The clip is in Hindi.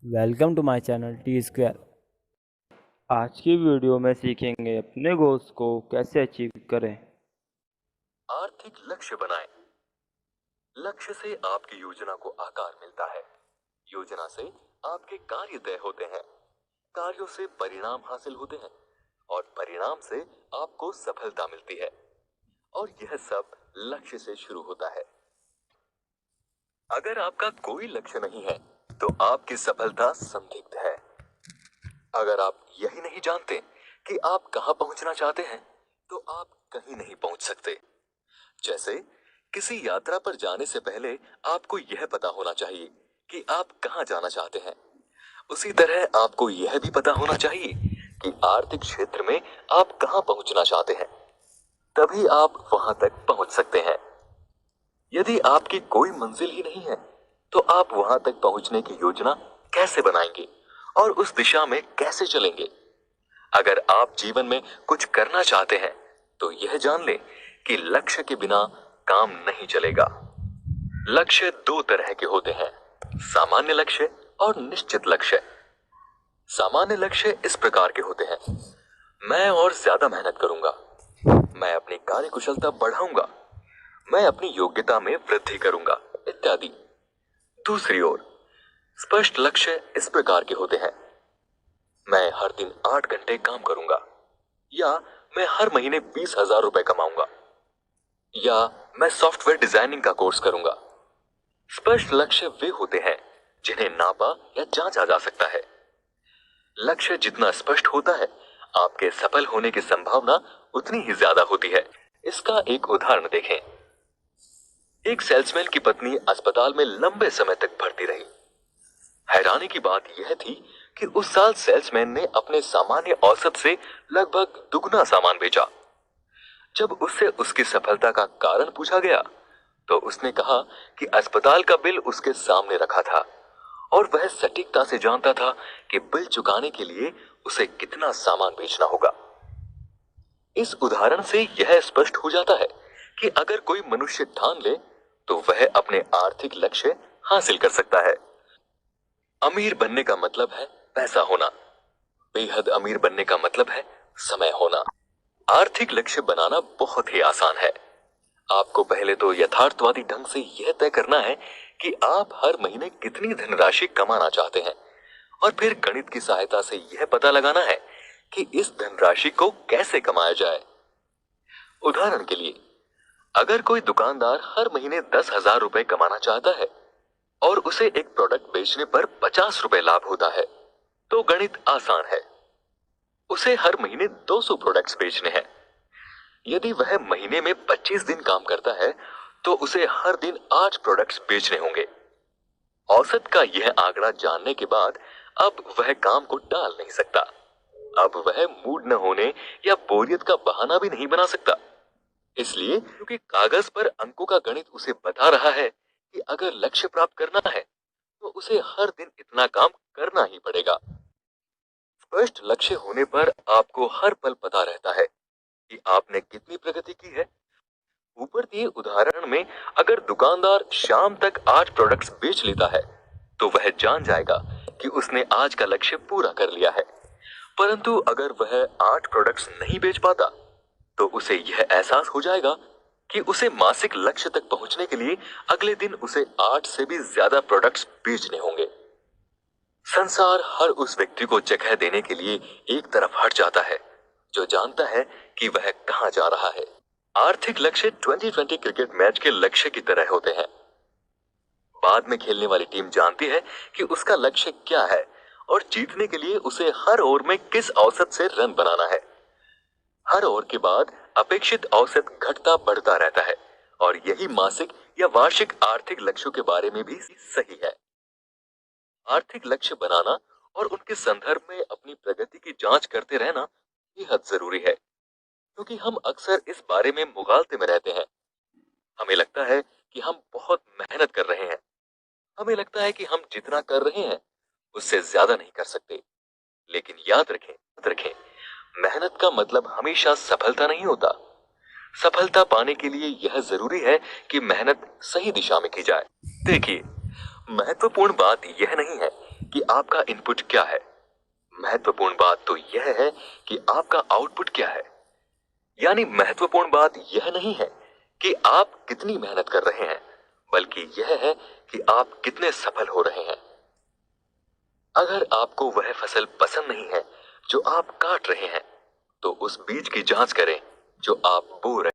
Welcome to my channel T square. आज की वीडियो में सीखेंगे अपने गोल्स को कैसे अचीव करें। आर्थिक लक्ष्य बनाएं। लक्ष्य से आपकी योजना को आकार मिलता है। योजना से आपके कार्य तय होते हैं। कार्यों से परिणाम हासिल होते हैं और परिणाम से आपको सफलता मिलती है। और यह सब लक्ष्य से शुरू होता है। अगर आपका कोई लक्ष्य नहीं है तो आपकी सफलता संदिग्ध है। अगर आप यही नहीं जानते कि आप कहां पहुंचना चाहते हैं तो आप कहीं नहीं पहुंच सकते। जैसे किसी यात्रा पर जाने से पहले आपको यह पता होना चाहिए कि आप कहां जाना चाहते हैं। उसी तरह आपको यह भी पता होना चाहिए कि आर्थिक क्षेत्र में आप कहां पहुंचना चाहते हैं। तभी आप वहां तक पहुंच सकते हैं। यदि आपकी कोई मंजिल ही नहीं है तो आप वहां तक पहुंचने की योजना कैसे बनाएंगे और उस दिशा में कैसे चलेंगे। अगर आप जीवन में कुछ करना चाहते हैं तो यह जान लें कि लक्ष्य के बिना काम नहीं चलेगा। लक्ष्य दो तरह के होते हैं, सामान्य लक्ष्य और निश्चित लक्ष्य। सामान्य लक्ष्य इस प्रकार के होते हैं, मैं और ज्यादा मेहनत करूंगा, मैं अपनी कार्य कुशलता बढ़ाऊंगा, मैं अपनी योग्यता में वृद्धि करूंगा इत्यादि। दूसरी ओर स्पष्ट लक्ष्य इस प्रकार के होते हैं, मैं हर दिन 8 घंटे काम करूंगा, या मैं हर महीने 20,000 रुपए कमाऊंगा, या मैं सॉफ्टवेयर डिजाइनिंग का कोर्स करूंगा। स्पष्ट लक्ष्य वे होते हैं जिन्हें नापा या जांचा जा सकता है। लक्ष्य जितना स्पष्ट होता है आपके सफल होने की संभावना उतनी ही ज्यादा होती है। इसका एक उदाहरण देखें। एक सेल्समैन की पत्नी अस्पताल में लंबे समय तक भर्ती रही। हैरानी की बात यह थी कि उस साल सेल्समैन ने अपने सामान्य औसत से लगभग दुगना सामान बेचा। जब उससे उसकी सफलता का कारण पूछा गया तो उसने कहा कि अस्पताल का बिल उसके सामने रखा था और वह सटीकता से जानता था कि बिल चुकाने के लिए उसे कितना सामान बेचना होगा। इस उदाहरण से यह स्पष्ट हो जाता है कि अगर कोई मनुष्य ठान ले तो वह अपने आर्थिक लक्ष्य हासिल कर सकता है। अमीर बनने का मतलब है पैसा होना, बेहद अमीर बनने का मतलब है समय होना। आर्थिक लक्ष्य बनाना बहुत ही आसान है। आपको पहले तो यथार्थवादी ढंग से यह तय करना है कि आप हर महीने कितनी धनराशि कमाना चाहते हैं और फिर गणित की सहायता से यह पता लगाना है कि इस धनराशि को कैसे कमाया जाए। उदाहरण के लिए, अगर कोई दुकानदार हर महीने 10,000 रुपए कमाना चाहता है और उसे एक प्रोडक्ट बेचने पर 50 रुपए लाभ होता है तो गणित आसान है। उसे हर महीने 200 प्रोडक्ट्स बेचने हैं। यदि वह महीने में 25 दिन काम करता है तो उसे हर दिन 8 प्रोडक्ट्स बेचने होंगे। औसत का यह आंकड़ा जानने के बाद अब वह काम को टाल नहीं सकता। अब वह मूड न होने या बोरियत का बहाना भी नहीं बना सकता। इसलिए क्योंकि कागज पर अंकों का गणित उसे बता रहा है कि अगर लक्ष्य प्राप्त करना है तो उसे हर दिन इतना काम करना ही पड़ेगा। स्पष्ट लक्ष्य होने पर आपको हर पल पता रहता है कि आपने कितनी प्रगति की है। ऊपर दिए उदाहरण में अगर दुकानदार शाम तक 8 प्रोडक्ट्स बेच लेता है तो वह जान जाएगा कि उसने आज का लक्ष्य पूरा कर लिया है। परंतु अगर वह 8 प्रोडक्ट्स नहीं बेच पाता तो उसे यह एहसास हो जाएगा कि उसे मासिक लक्ष्य तक पहुंचने के लिए अगले दिन उसे 8 से भी ज्यादा प्रोडक्ट्स बेचने होंगे। संसार हर उस व्यक्ति को जगह देने के लिए एक तरफ हट जाता है जो जानता है कि वह कहां जा रहा है। आर्थिक लक्ष्य 2020 क्रिकेट मैच के लक्ष्य की तरह होते हैं। बाद में खेलने वाली टीम जानती है कि उसका लक्ष्य क्या है और जीतने के लिए उसे हर ओवर में किस औसत से रन बनाना है। हर ओवर के बाद अपेक्षित औसत घटता बढ़ता रहता है और यही मासिक या वार्षिक आर्थिक लक्ष्यों के बारे में भी सही है। आर्थिक लक्ष्य बनाना और उनके संदर्भ में अपनी प्रगति की जांच करते रहना बेहद जरूरी है, क्योंकि हम अक्सर इस बारे में मुगालते में रहते हैं। हमें लगता है कि हम बहुत मेहनत कर रहे हैं, हमें लगता है कि हम जितना कर रहे हैं उससे ज्यादा नहीं कर सकते। लेकिन याद रखें, मेहनत का मतलब हमेशा सफलता नहीं होता। सफलता पाने के लिए यह जरूरी है कि मेहनत सही दिशा में की जाए। देखिए, महत्वपूर्ण बात यह नहीं है कि आपका इनपुट क्या है। महत्वपूर्ण बात तो यह है कि आपका आउटपुट क्या है। यानी महत्वपूर्ण बात यह नहीं है कि आप कितनी मेहनत कर रहे हैं, बल्कि यह है कि आप कितने सफल हो रहे हैं। अगर आपको वह फसल पसंद नहीं है जो आप काट रहे हैं, तो उस बीज की जांच करें जो आप बो रहे हैं।